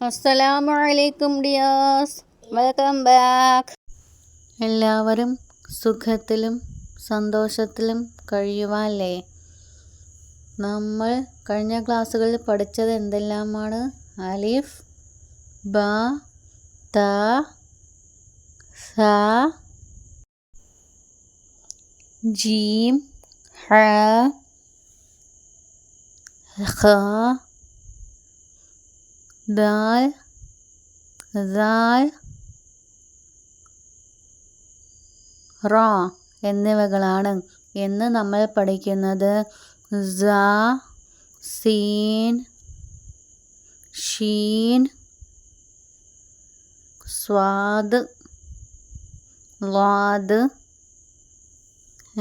അസ്സലാമു അലൈക്കും dears, welcome back. എല്ലാവരും സുഖത്തിലും സന്തോഷത്തിലും കഴിയുവാല്ലേ? നമ്മൾ കഴിഞ്ഞ ക്ലാസ്സുകളിൽ പഠിച്ചത് എന്തെല്ലാമാണ്? അലിഫ്, ബ, ത, സ, ജീം, ഹ, ഖ, ദാൽ, ദാൽ, റ എന്നിവകളാണ്. ഇന്ന് നമ്മൾ പഠിക്കുന്നത് സ, സീൻ, ഷീൻ, സ്വാദ്, ളാദ്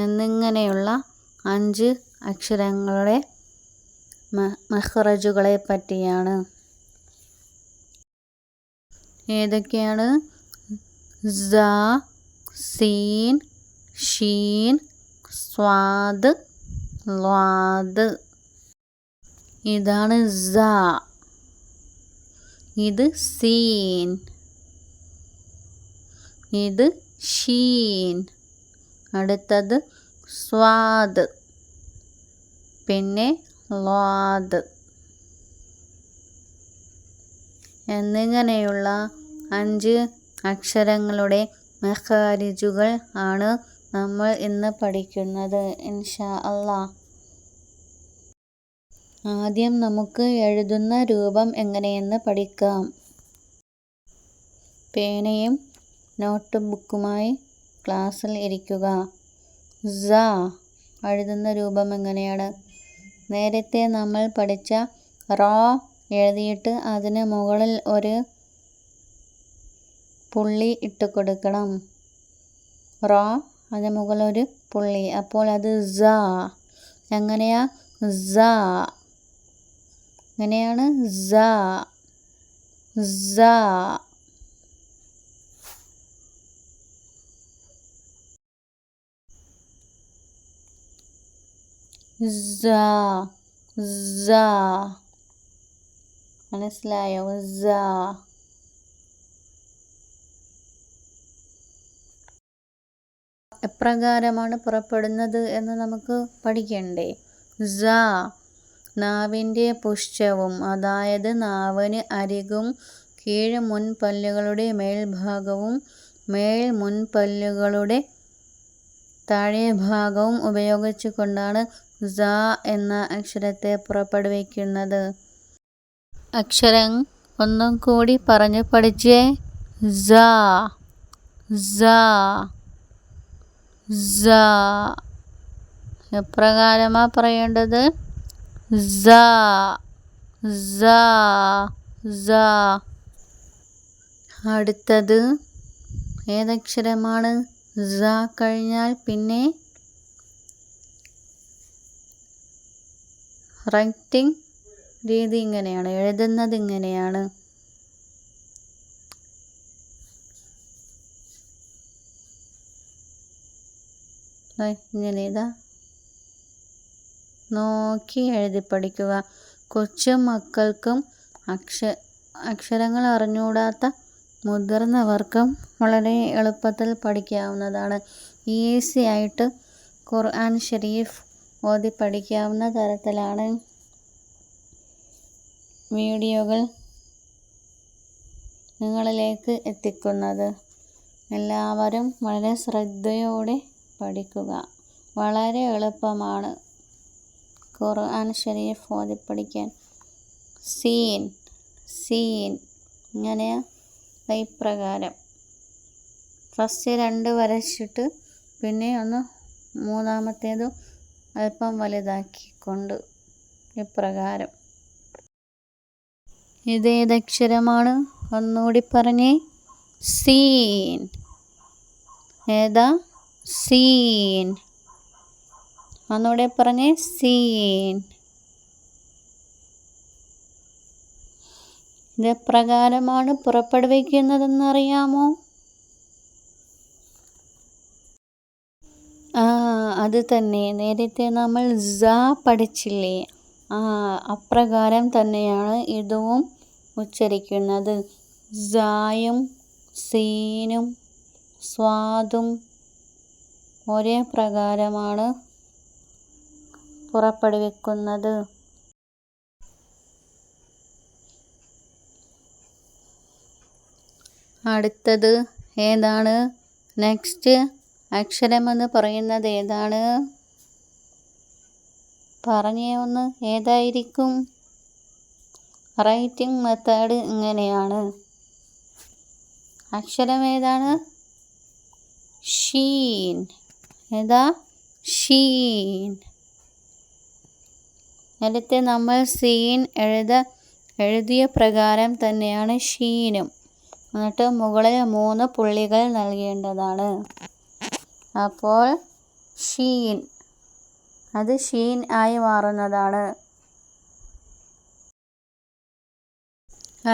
എന്നിങ്ങനെയുള്ള 5 അക്ഷരങ്ങളുടെ മഖ്റജുകളെ പറ്റിയാണ്. ഏതൊക്കെയാണ്? സ, സീൻ, ഷീൻ, സ്വാദ്, ളാദ്. ഇതാണ് സ. ഇത് സീൻ. ഇത് ഷീൻ. അടുത്തത് സ്വാദ്. പിന്നെ ളാദ് എന്നിങ്ങനെയുള്ള 5 അക്ഷരങ്ങളുടെ മഖാരിജുകൾ ആണ് നമ്മൾ ഇന്ന് പഠിക്കുന്നത് ഇൻഷാ അല്ലാഹ്. ആദ്യം നമുക്ക് എഴുതുന്ന രൂപം എങ്ങനെയെന്ന് പഠിക്കാം. പേനയും നോട്ട് ബുക്കുമായി ക്ലാസ്സിൽ ഇരിക്കുക. സ എഴുതുന്ന രൂപം എങ്ങനെയാണ്? നേരത്തെ നമ്മൾ പഠിച്ച റ എഴുതിയിട്ട് അതിന് മുകളിൽ ഒരു പുള്ളി ഇട്ട് കൊടുക്കണം. റ അതിന് മുകളിൽ ഒരു പുള്ളി, അപ്പോൾ അത് സ. എങ്ങനെയാ? സ. എങ്ങനെയാണ്? സ, സ. സ, സ. മനസ്സിലായോ? സ. എപ്രകാരമാണ് പുറപ്പെടുന്നത് എന്ന് നമുക്ക് പഠിക്കണ്ടേ? സ നാവിൻ്റെ പുച്ഛവും, അതായത് നാവിന് അരികും കീഴ് മുൻപല്ലുകളുടെ മേൽഭാഗവും മേൽ മുൻപല്ലുകളുടെ താഴെ ഭാഗവും ഉപയോഗിച്ചു കൊണ്ടാണ് സ എന്ന അക്ഷരത്തെ പുറപ്പെടുവിക്കുന്നത്. അക്ഷരം ഒന്നും കൂടി പറഞ്ഞു പഠിച്ചേ. സ, സ, സ. എപ്രകാരമാ പറയേണ്ടത്? സ, സ, സ. അടുത്തത് ഏതക്ഷരമാണ്? സ കഴിഞ്ഞാൽ പിന്നെ റൈറ്റിംഗ് രീതി ഇങ്ങനെയാണ്, എഴുതുന്നത് ഇങ്ങനെയാണ്. ഇങ്ങനെ ഇതാ നോക്കി എഴുതി പഠിക്കുക. കൊച്ചു മക്കൾക്കും അക്ഷരങ്ങൾ അറിഞ്ഞുകൂടാത്ത മുതിർന്നവർക്കും വളരെ എളുപ്പത്തിൽ പഠിക്കാവുന്നതാണ്. ഈസി ആയിട്ട് ഖുർആൻ ഷരീഫ് ഓതി പഠിക്കാവുന്ന തരത്തിലാണ് വീഡിയോകൾ നിങ്ങളിലേക്ക് എത്തിക്കുന്നത്. എല്ലാവരും വളരെ ശ്രദ്ധയോടെ പഠിക്കുക. വളരെ എളുപ്പമാണ് ഖുർആൻ ഷരീഫ് ഓതി പഠിക്കാൻ. സീൻ, സീൻ ഇങ്ങനെ ഇപ്രകാരം ഫസ്റ്റ് 2 വരച്ചിട്ട് പിന്നെ ഒന്ന് മൂന്നാമത്തേത് അല്പം വലുതാക്കിക്കൊണ്ട് ഇപ്രകാരം. ഇതേതക്ഷരമാണ്? ഒന്നുകൂടി പറഞ്ഞേ. സീൻ. ഏതാ? സീൻ. ഒന്നുകൂടെ പറഞ്ഞേ. സീൻ. ഇതെപ്രകാരമാണ് പുറപ്പെടുവിക്കുന്നതെന്നറിയാമോ? അത് തന്നെ, നേരത്തെ നമ്മൾ സ പഠിച്ചില്ലേ? അപ്രകാരം തന്നെയാണ് ഇതും ഉച്ചരിക്കുന്നത്. സായും സീനും സ്വാദും ഒരേ പ്രകാരമാണ് പുറപ്പെടുവിക്കുന്നത്. അടുത്തത് ഏതാണ്? നെക്സ്റ്റ് അക്ഷരമെന്ന് പറയുന്നത് ഏതാണ്? പറഞ്ഞേ ഒന്ന്. ഏതായിരിക്കും? റൈറ്റിംഗ് മെത്തേഡ് ഇങ്ങനെയാണ്. അക്ഷരം ഏതാണ്? ഷീൻ. ഏതാ? ഷീൻ. നേരത്തെ നമ്മൾ സീൻ എഴുതിയ പ്രകാരം തന്നെയാണ് ഷീനും. എന്നിട്ട് മുകളിൽ 3 പുള്ളികൾ നൽകേണ്ടതാണ്. അപ്പോൾ ഷീൻ, അത് ഷീൻ ആയി മാറുന്നതാണ്.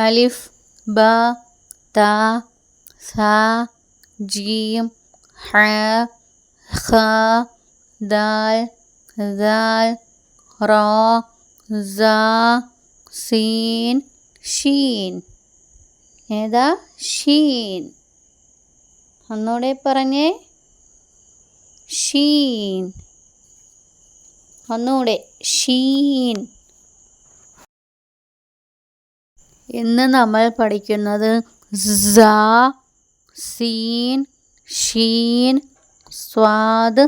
അലിഫ്, ബ, ത, സ, ജീം, ഹ, ഖ, ദാൽ, ദാൽ, റ, സ, സീൻ, ഷീൻ. ഏതാ? ഷീൻ. ഒന്നുകൂടെ പറഞ്ഞേ. ഷീൻ. ഒന്നുകൂടെ. ഷീൻ. ഇന്ന് നമ്മൾ പഠിക്കുന്നത് സ, സീൻ, ഷീൻ, സ്വാദ്,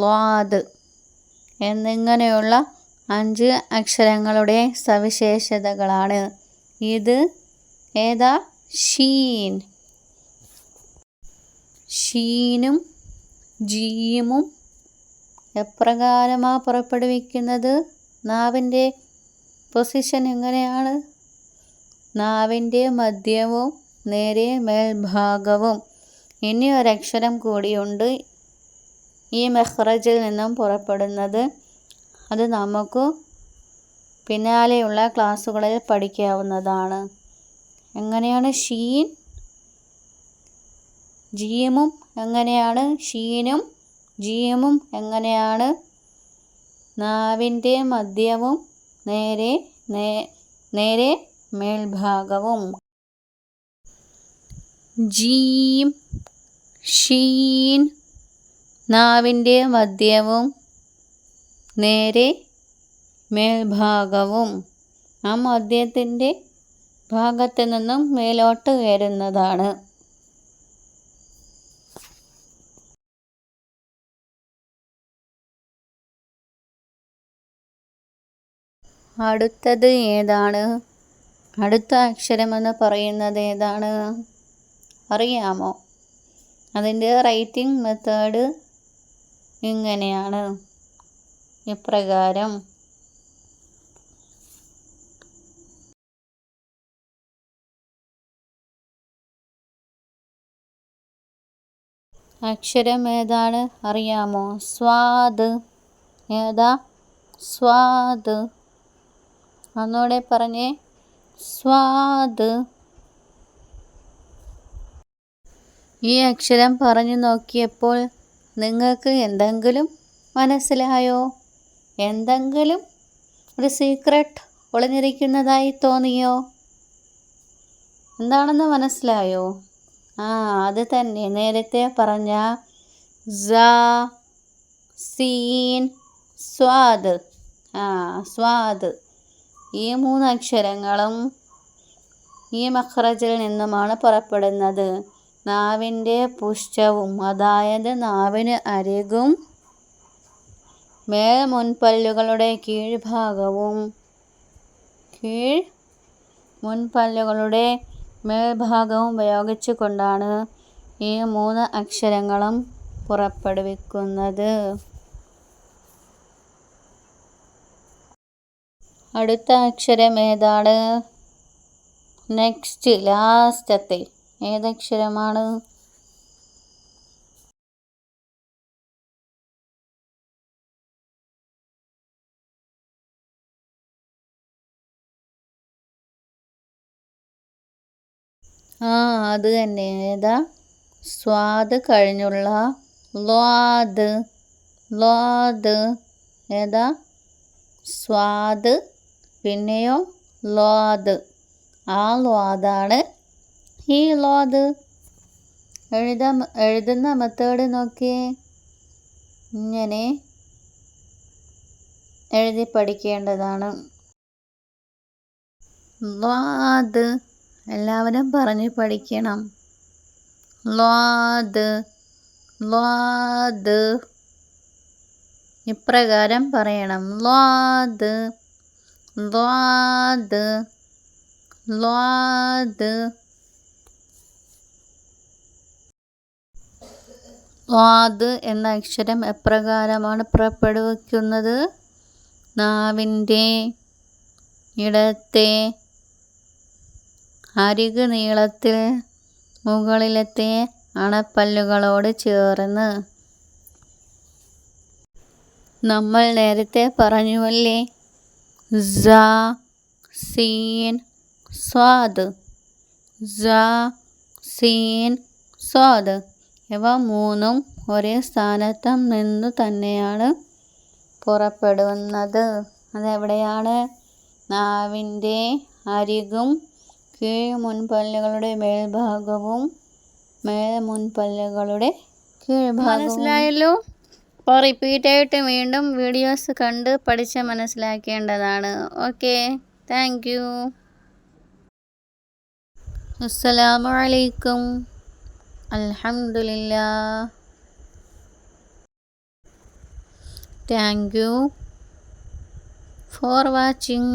ളാദ് എന്നിങ്ങനെയുള്ള 5 അക്ഷരങ്ങളുടെ സവിശേഷതകളാണ്. ഇത് ഏതാ? ഷീൻ. ഷീനും ജീമും എപ്രകാരമാണ് പുറപ്പെടുവിക്കുന്നത്? നാവിൻ്റെ പൊസിഷൻ എങ്ങനെയാണ്? നാവിൻ്റെ മധ്യവും നേരെ മേൽഭാഗവും. ഇനി ഒരക്ഷരം കൂടിയുണ്ട് ഈ മഖ്റജിൽ നിന്നും പുറപ്പെടുന്നത്. അത് നമുക്ക് പിന്നാലെയുള്ള ക്ലാസ്സുകളിൽ പഠിക്കാവുന്നതാണ്. എങ്ങനെയാണ് ഷീൻ? ജീമും എങ്ങനെയാണ്? ഷീനും ജീമും എങ്ങനെയാണ്? നാവിൻ്റെ മധ്യവും നേരെ മേൽഭാഗവും. ജീം, ഷീൻ നാവിൻ്റെ മധ്യവും നേരെ മേൽഭാഗവും. ആ മധ്യത്തിൻ്റെ ഭാഗത്ത് നിന്നും മേലോട്ട് ഉയരുന്നതാണ്. അടുത്തത് ഏതാണ്? അടുത്ത അക്ഷരമെന്ന് പറയുന്നത് ഏതാണ്? അറിയാമോ? അതിൻ്റെ റൈറ്റിംഗ് മെത്തേഡ് ഇങ്ങനെയാണ്, ഇപ്രകാരം. അക്ഷരം ഏതാണ്? അറിയാമോ? സ്വാദ്. ഏതാ? സ്വാദ്. ഒന്നുകൂടെ പറഞ്ഞേ. സ്വാദ്. ഈ അക്ഷരം പറഞ്ഞു നോക്കിയപ്പോൾ നിങ്ങൾക്ക് എന്തെങ്കിലും മനസ്സിലായോ? എന്തെങ്കിലും ഒരു സീക്രട്ട് ഒളിഞ്ഞിരിക്കുന്നതായി തോന്നിയോ? എന്താണെന്ന് മനസ്സിലായോ? അത് തന്നെ നേരത്തെ പറഞ്ഞ സ, സീൻ, സ്വാദ്. സ്വാദ്. ഈ 3 അക്ഷരങ്ങളും ഈ മഖ്റജിൽ നിന്നുമാണ് പുറപ്പെടുന്നത്. നാവിൻ്റെ പുഷ്ടവും, അതായത് നാവിന് അരികും മുൻപല്ലുകളുടെ കീഴ്ഭാഗവും മുൻപല്ലുകളുടെ മേൽഭാഗവും ഉപയോഗിച്ചു കൊണ്ടാണ് ഈ 3 അക്ഷരങ്ങളും പുറപ്പെടുവിക്കുന്നത്. അടുത്ത അക്ഷരം ഏതാണ്? നെക്സ്റ്റ് ലാസ്റ്റത്തെ ഏതക്ഷരമാണ്? അത് തന്നെ. ഏതാ? സ്വാദ് കഴിഞ്ഞുള്ള ളാദ്. ളാദ്. ഏതാ? സ്വാദ് പിന്നെയോ ളാദ്. ആ ല്വാദാണ് ഈ ല്വാദ്. എഴുതുന്ന മെത്തേഡ് നോക്കിയേ, ഇങ്ങനെ എഴുതി പഠിക്കേണ്ടതാണ്. ല്വാദ് എല്ലാവരും പറഞ്ഞ് പഠിക്കണം. ല്വാദ് ല്വാദ് ഇപ്രകാരം പറയണം. ല്വാദ് ല്വാദ് ല്വാദ്. ല്വാദ് എന്ന അക്ഷരം എപ്രകാരമാണ് പുറപ്പെടുവിക്കുന്നത്? നാവിൻ്റെ ഇടത്തെ അരിക് നീളത്തിൽ മുകളിലത്തെ അണപ്പല്ലുകളോട് ചേർന്ന്. നമ്മൾ നേരത്തെ പറഞ്ഞുവല്ലേ, സ സീൻ സ്വാദ്, സ സീൻ സ്വാദ്. ഇവ മൂന്നും ഒരേ സ്ഥാനത്ത് നിന്നു തന്നെയാണ് പുറപ്പെടുന്നത്. അതെവിടെയാണ്? നാവിൻ്റെ അരികും കീഴ്മുൻപല്ലുകളുടെ മേൽഭാഗവും മുൻപല്ലുകളുടെ കീഴ്ഭാഗവും. മനസ്സിലായല്ലോ? അപ്പോൾ റിപ്പീറ്റായിട്ട് വീണ്ടും വീഡിയോസ് കണ്ട് പഠിച്ച് മനസ്സിലാക്കേണ്ടതാണ്. Okay, thank you. അസ്സലാമു അലൈക്കും. അൽഹംദുലില്ലാഹ്. Thank you for watching.